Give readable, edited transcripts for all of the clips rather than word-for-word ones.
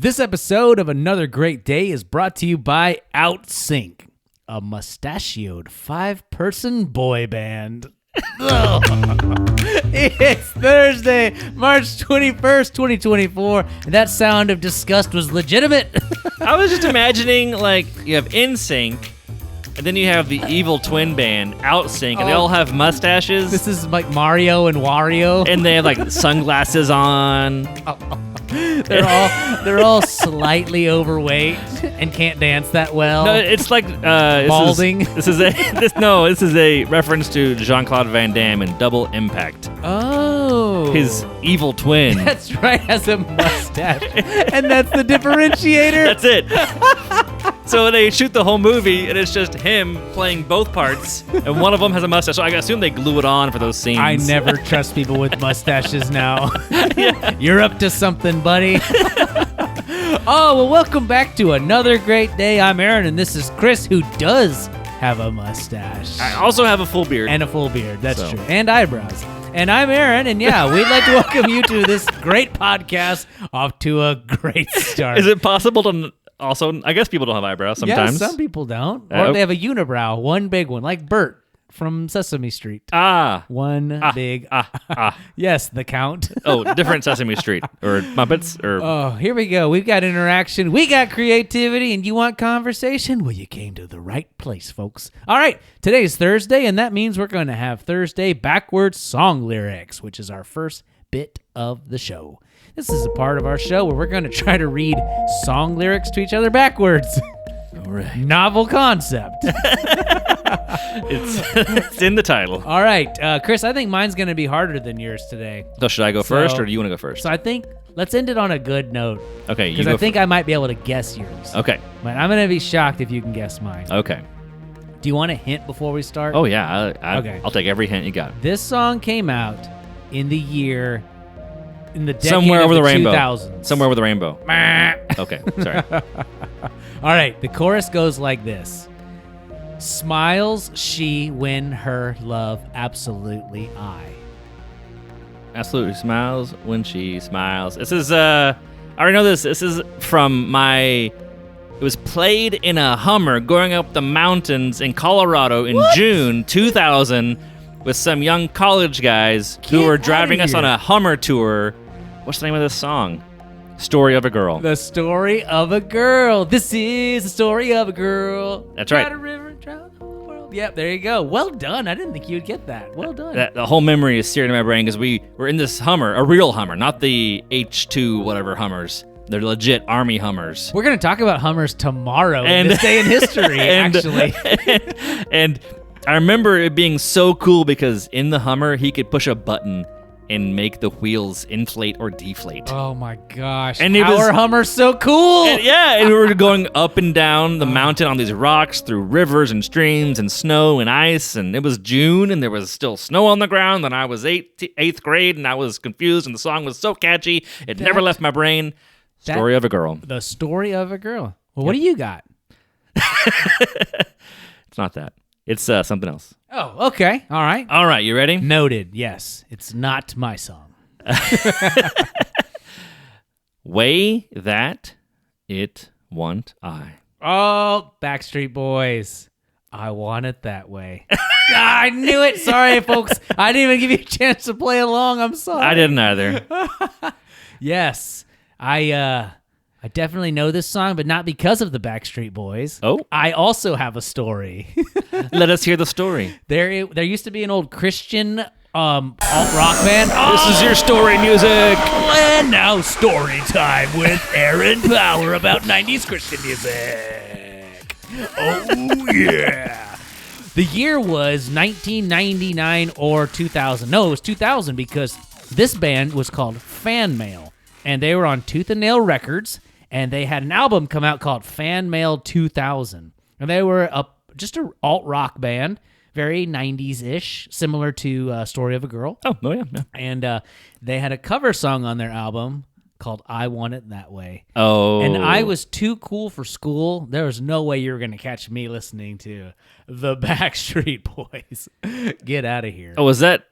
This episode of Another Great Day is brought to you by OutSync, a mustachioed 5-person boy band. It's Thursday, March 21st, 2024, and that sound of disgust was legitimate. I was just imagining, like, you have NSYNC, and then you have the evil twin band, OutSync, and they all have mustaches. This is like Mario and Wario. And they have, like, sunglasses on. They're all slightly overweight and can't dance that well. No, it's like balding. This is a reference to Jean-Claude Van Damme in Double Impact. Oh, His evil twin. That's right, has a mustache, and that's the differentiator. That's it. So they shoot the whole movie, and it's just him playing both parts, and one of them has a mustache. So I assume they glue it on for those scenes. I never trust people with mustaches now. You're up to something, buddy. Oh, well, welcome back to Another Great Day. I'm Aaron, and this is Chris, who does have a mustache. I also have a full beard. And a full beard, that's true. And eyebrows. And I'm Aaron, and yeah, we'd like to welcome you to this great podcast off to a great start. Is it possible to... Also, I guess people don't have eyebrows sometimes. Yeah, some people don't. Or they have a unibrow, one big one, like Bert from Sesame Street. Big. Yes, the Count. Oh, different Sesame Street. Or Muppets. Oh, here we go. We've got interaction. We got creativity, and you want conversation? Well, you came to the right place, folks. All right, today's Thursday, and that means we're going to have Thursday backwards song lyrics, which is our first bit of the show. This is a part of our show where we're going to try to read song lyrics to each other backwards. All right. Novel concept. It's in the title. All right. Chris, I think mine's going to be harder than yours today. So should I go first, or do you want to go first? So I think let's end it on a good note. Okay, you go. Because I think I might be able to guess yours. Okay. But I'm going to be shocked if you can guess mine. Okay. Do you want a hint before we start? Oh, yeah. Okay. I'll take every hint you got. This song came out in the decade Somewhere over of the rainbow. 2000s. Somewhere over the rainbow. Okay, sorry. All right, the chorus goes like this. Smiles she when her love absolutely I. Absolutely smiles when she smiles. This is, I already know this. This is from it was played in a Hummer going up the mountains in Colorado in June 2000 with some young college guys who were driving us on a Hummer tour. What's the name of this song? Story of a Girl. The Story of a Girl. This is the story of a girl. That's right. Got a river, travel the whole world. Yep, there you go. Well done. I didn't think you'd get that. Well done. The whole memory is seared in my brain because we were in this Hummer, a real Hummer, not the H2 whatever Hummers. They're legit Army Hummers. We're going to talk about Hummers tomorrow in this day in history, actually. And I remember it being so cool because in the Hummer, he could push a button and make the wheels inflate or deflate. Oh my gosh. And How are Hummers so cool? And we were going up and down the mountain on these rocks through rivers and streams and snow and ice. And it was June and there was still snow on the ground. And I was eighth grade and I was confused and the song was so catchy. It never left my brain. Story of a Girl. The Story of a Girl. Well, what do you got? It's not that. It's something else. Oh, okay. All right. All right, you ready? Noted. Yes. It's not my song. Way that it want I. Oh, Backstreet Boys. I want it that way. I knew it. Sorry, folks. I didn't even give you a chance to play along. I'm sorry. I didn't either. Yes. I definitely know this song, but not because of the Backstreet Boys. Oh. I also have a story. Let us hear the story. There used to be an old Christian alt-rock band. This is your story music. And now story time with Aaron Power about 90s Christian music. Oh, yeah. The year was 1999 or 2000. No, it was 2000 because this band was called Fan Mail, and they were on Tooth and Nail Records, and they had an album come out called Fan Mail 2000. And they were just an alt-rock band, very 90s-ish, similar to Story of a Girl. Oh yeah. And they had a cover song on their album called I Want It That Way. Oh. And I was too cool for school. There was no way you were going to catch me listening to the Backstreet Boys. Get out of here. Oh, was that...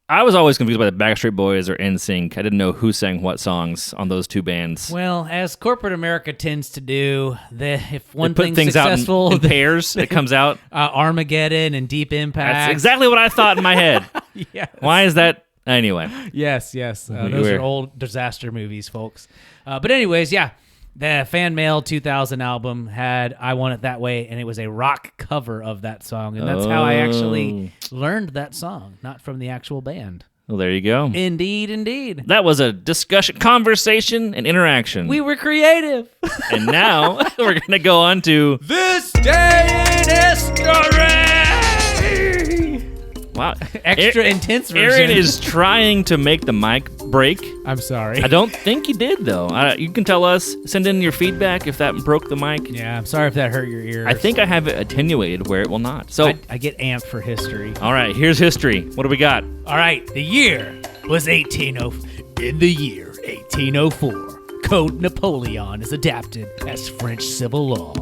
I was always confused by the Backstreet Boys or NSYNC. I didn't know who sang what songs on those two bands. Well, as corporate America tends to do, if one They put thing's things successful, out in pairs. It comes out. Armageddon and Deep Impact. That's exactly what I thought in my head. Yes. Why is that? Anyway. Yes. Those are old disaster movies, folks. But anyways, yeah. The Fan Mail 2000 album had I Want It That Way, and it was a rock cover of that song. And that's how I actually learned that song, not from the actual band. Well, there you go. Indeed. That was a discussion, conversation, and interaction. We were creative. And now we're going to go on to This Day in History! Wow. Extra intense version. Aaron is trying to make the mic break. I'm sorry. I don't think he did, though. You can tell us, send in your feedback if that broke the mic. Yeah, I'm sorry if that hurt your ears. I think I have it attenuated where it will not. So I get amped for history. All right, here's history. What do we got? All right, the year was 1804. In the year 1804, Code Napoleon is adapted as French civil law.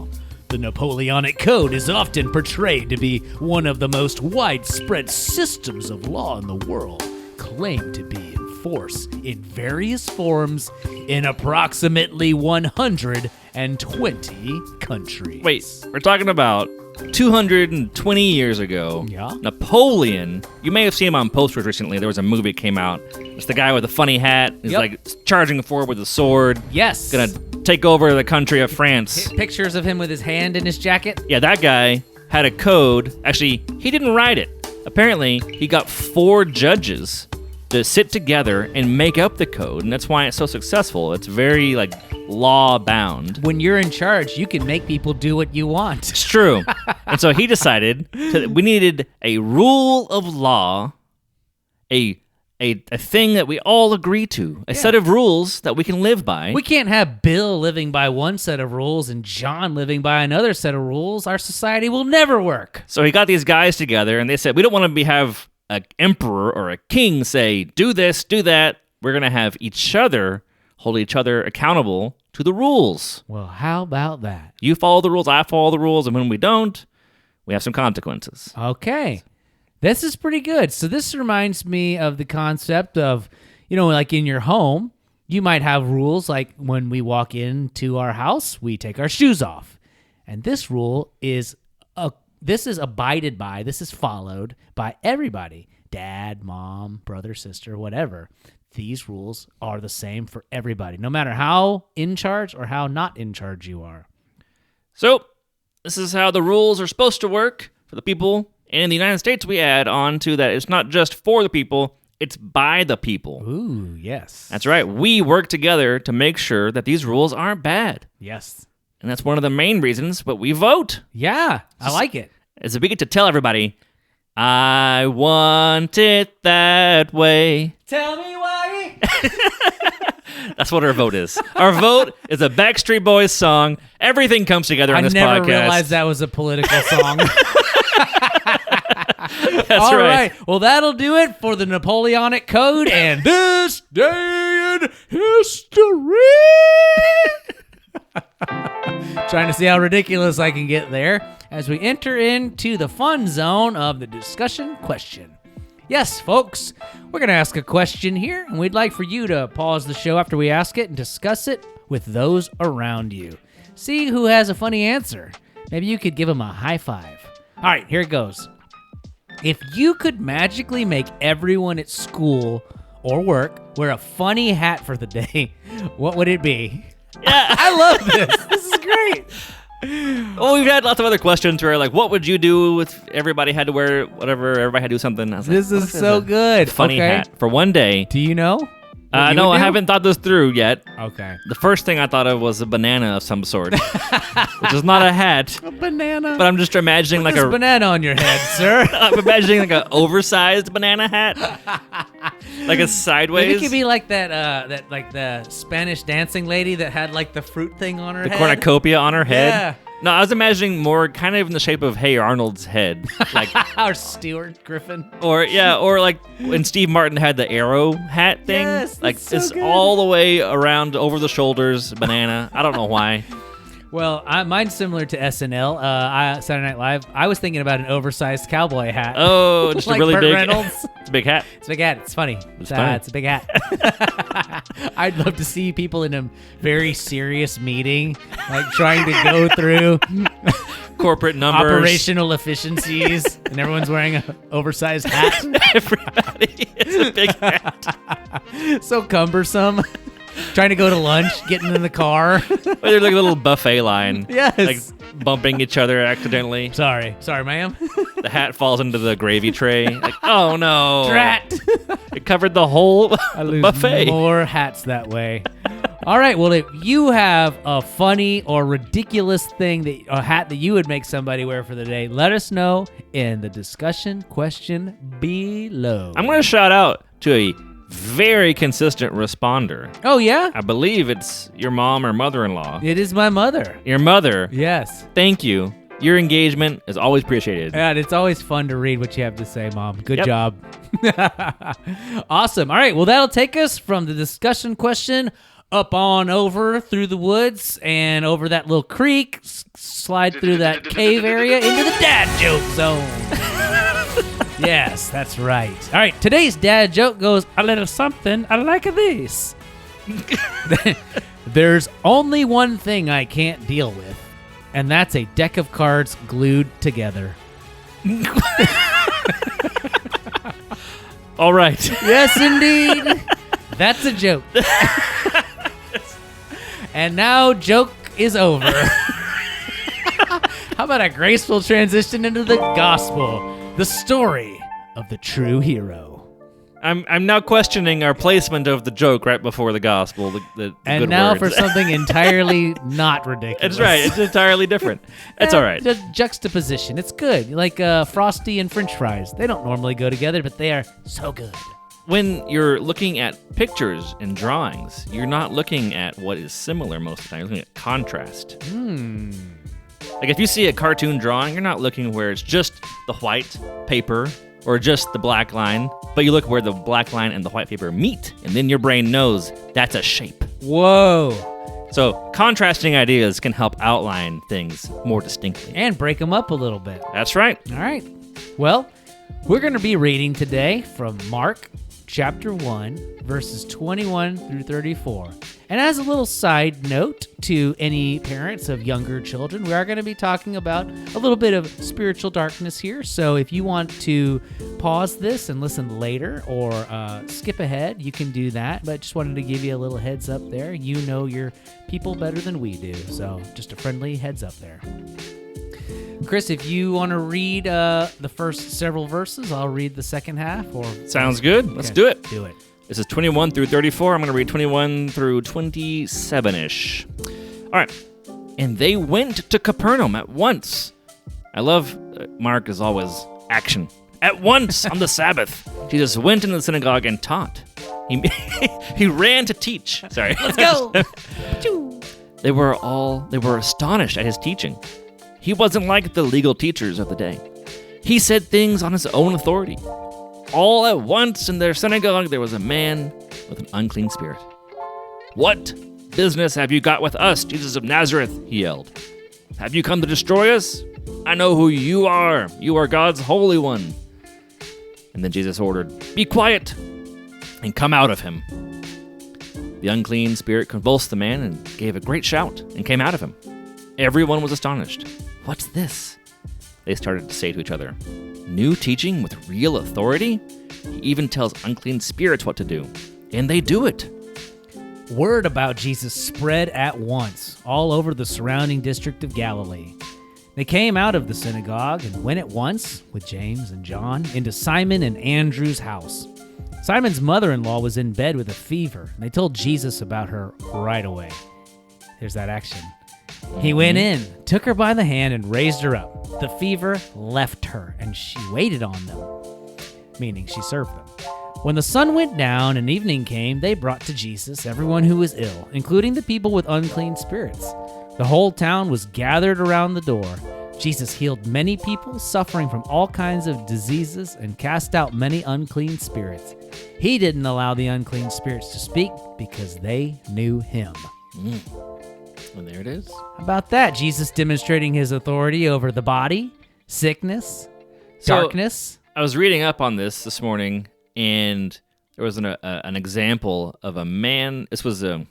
The Napoleonic Code is often portrayed to be one of the most widespread systems of law in the world, claimed to be in force in various forms in approximately 120 countries. Wait, we're talking about 220 years ago. Yeah. Napoleon, you may have seen him on posters recently. There was a movie that came out. It's the guy with the funny hat. He's like charging forward with a sword. Yes. Gonna take over the country of France. Pictures of him with his hand in his jacket. Yeah, that guy had a code. Actually, he didn't write it. Apparently, he got 4 judges to sit together and make up the code, and that's why it's so successful. It's very, law bound. When you're in charge, you can make people do what you want. It's true. And so he decided that we needed a rule of law, a thing that we all agree to, a set of rules that we can live by. We can't have Bill living by one set of rules and John living by another set of rules. Our society will never work. So he got these guys together, and they said, we don't want to have an emperor or a king say, do this, do that. We're going to have hold each other accountable to the rules. Well, how about that? You follow the rules, I follow the rules, and when we don't, we have some consequences. Okay. This is pretty good. So this reminds me of the concept of, like in your home, you might have rules like when we walk into our house, we take our shoes off. And this rule is abided by, this is followed by everybody. Dad, mom, brother, sister, whatever. These rules are the same for everybody, no matter how in charge or how not in charge you are. So, this is how the rules are supposed to work for the people. And in the United States, we add on to that it's not just for the people, it's by the people. Ooh, yes. That's right. We work together to make sure that these rules aren't bad. Yes. And that's one of the main reasons, but we vote. Yeah, I like it. Is we get to tell everybody, I want it that way. Tell me why. That's what our vote is. Our vote is a Backstreet Boys song. Everything comes together in this podcast. I never realized that was a political song. That's All right. Well, that'll do it for the Napoleonic Code and This Day in History. Trying to see how ridiculous I can get there as we enter into the fun zone of the discussion question. Yes, folks, we're going to ask a question here, and we'd like for you to pause the show after we ask it and discuss it with those around you. See who has a funny answer. Maybe you could give them a high five. All right, here it goes. If you could magically make everyone at school or work wear a funny hat for the day, what would it be? Yeah. I love this. This is great. Well, we've had lots of other questions where, what would you do if everybody had to wear whatever, everybody had to do something? I was This is so good. Funny hat for one day. Do you know? No, I haven't thought this through yet. Okay. The first thing I thought of was a banana of some sort, which is not a hat. A banana. But I'm just imagining Put this banana on your head, sir. I'm imagining an oversized banana hat, like a sideways. Maybe it could be like that the Spanish dancing lady that had the fruit thing on her head. The cornucopia on her head. Yeah. No, I was imagining more kind of in the shape of Hey Arnold's head, or Stuart Griffin. Or when Steve Martin had the arrow hat thing. Yes, that's so it's good. all the way around over the shoulders, banana. I don't know why. Well, mine's similar to SNL, Saturday Night Live. I was thinking about an oversized cowboy hat. Oh, just like a really Burt big. Reynolds. It's a big hat. It's a big hat. It's funny. It's funny. It's a big hat. I'd love to see people in a very serious meeting, like trying to go through Corporate numbers. operational efficiencies, and everyone's wearing an oversized hat. Everybody. It's a big hat. So cumbersome. Trying to go to lunch, getting in the car. They're like a little buffet line. Yes. Like bumping each other accidentally. Sorry, ma'am. The hat falls into the gravy tray. Like, oh no. Drat. It covered the whole I lose buffet. more hats that way. All right, well, if you have a funny or ridiculous thing, a hat that you would make somebody wear for the day, let us know in the discussion question below. I'm going to shout out to a very consistent responder. Oh, yeah? I believe it's your mom or mother-in-law. It is my mother. Your mother. Yes. Thank you. Your engagement is always appreciated. And it's always fun to read what you have to say, Mom. Good Yep. job. Awesome. All right, well, that'll take us from the discussion question up on over through the woods and over that little creek, slide through that cave area into the dad joke zone. Yes, that's right. All right, today's dad joke goes a little something like this. There's only one thing I can't deal with, and that's a deck of cards glued together. All right. Yes, indeed. That's a joke. And now joke is over. How about a graceful transition into the gospel, the story of the true hero. I'm now questioning our placement of the joke right before the gospel. The And good now words. for something entirely not ridiculous. That's right. It's entirely different. It's all right. The juxtaposition. It's good. Like Frosty and French fries. They don't normally go together, but they are so good. When you're looking at pictures and drawings, you're not looking at what is similar most of the time. You're looking at contrast. Like if you see a cartoon drawing, you're not looking where it's just the white paper or just the black line, but you look where the black line and the white paper meet, and then your brain knows that's a shape. Whoa. So contrasting ideas can help outline things more distinctly. And break them up a little bit. That's right. All right. Well, we're going to be reading today from Mark chapter 1, verses 21 through 34. And as a little side note to any parents of younger children, we are going to be talking about a little bit of spiritual darkness here. So if you want to pause this and listen later or skip ahead, you can do that. But just wanted to give you a little heads up there. You know your people better than we do. So just a friendly heads up there. Chris, if you want to read the first several verses, I'll read the second half. Or Sounds good. Let's Okay, do it. Do it. This is 21 through 34. I'm going to read 21 through 27-ish. All right. And they went to Capernaum at once. I love Mark as always. Action. At once on the Sabbath, Jesus went into the synagogue and taught. He ran to teach. Sorry. Let's go. They were astonished at his teaching. He wasn't like the legal teachers of the day. He said things on his own authority. All at once in their synagogue there was a man with an unclean spirit. "What business have you got with us, Jesus of Nazareth?" he yelled. "Have you come to destroy us? I know who you are. You are God's Holy One." And then Jesus ordered, "Be quiet and come out of him." The unclean spirit convulsed the man and gave a great shout and came out of him. Everyone was astonished. "What's this?" they started to say to each other. "New teaching with real authority? He even tells unclean spirits what to do, and they do it." Word about Jesus spread at once all over the surrounding district of Galilee. They came out of the synagogue and went at once, with James and John, into Simon and Andrew's house. Simon's mother-in-law was in bed with a fever, and they told Jesus about her right away. There's that action. He went in, took her by the hand, and raised her up. The fever left her, and she waited on them, meaning she served them. When the sun went down and evening came, they brought to Jesus everyone who was ill, including the people with unclean spirits. The whole town was gathered around the door. Jesus healed many people suffering from all kinds of diseases and cast out many unclean spirits. He didn't allow the unclean spirits to speak because they knew him. And there it is. How about that? Jesus demonstrating his authority over the body, sickness, So- darkness. I was reading up on this morning, and there was an example of a man. This was a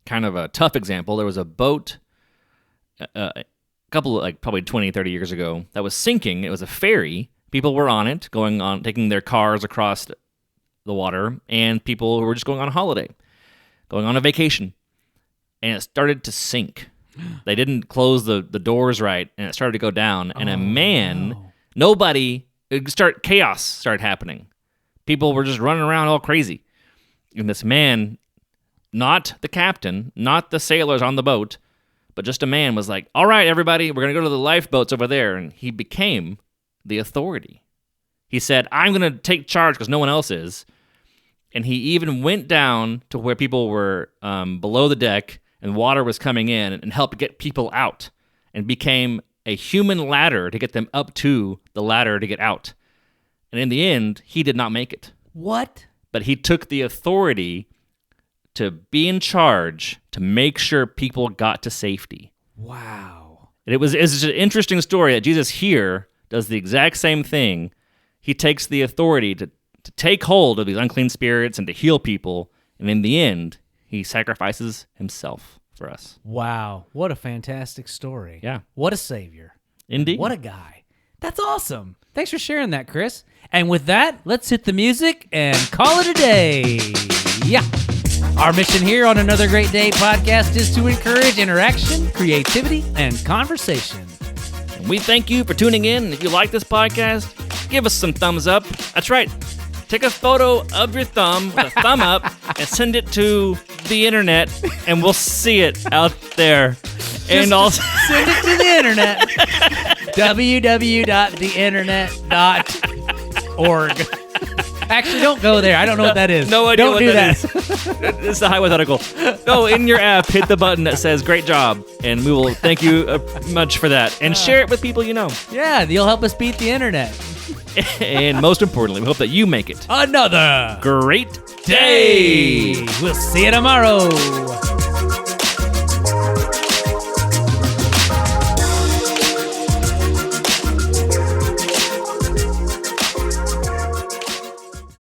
kind of a tough example. There was a boat a couple of, probably 20, 30 years ago that was sinking. It was a ferry. People were on it, taking their cars across the water, and people who were just going on a holiday, going on a vacation. And it started to sink. They didn't close the doors right, and it started to go down. And a man, chaos started happening. People were just running around all crazy. And this man, not the captain, not the sailors on the boat, but just a man was like, all right, everybody, we're going to go to the lifeboats over there. And he became the authority. He said, I'm going to take charge because no one else is. And he even went down to where people were below the deck and water was coming in and helped get people out and became a human ladder to get them up to the ladder to get out. And in the end, he did not make it. What? But he took the authority to be in charge to make sure people got to safety. Wow. And it's an interesting story that Jesus here does the exact same thing. He takes the authority to take hold of these unclean spirits and to heal people. And in the end, he sacrifices himself for us. Wow. What a fantastic story. Yeah. What a savior. Indeed. What a guy. That's awesome. Thanks for sharing that, Chris. And with that, let's hit the music and call it a day. Yeah. Our mission here on Another Great Day podcast is to encourage interaction, creativity, and conversation. And we thank you for tuning in. If you like this podcast, give us some thumbs up. That's right. Take a photo of your thumb with a thumb up and send it to the internet, and we'll see it out there. And also send it to the internet. www.theinternet.org. Actually, don't go there. I don't know what that is. No idea don't what do that is. It's a hypothetical. No, in your app, hit the button that says "Great job," and we will thank you much for that. And share it with people you know. Yeah, you'll help us beat the internet. And most importantly, we hope that you make it Another great day. We'll see you tomorrow.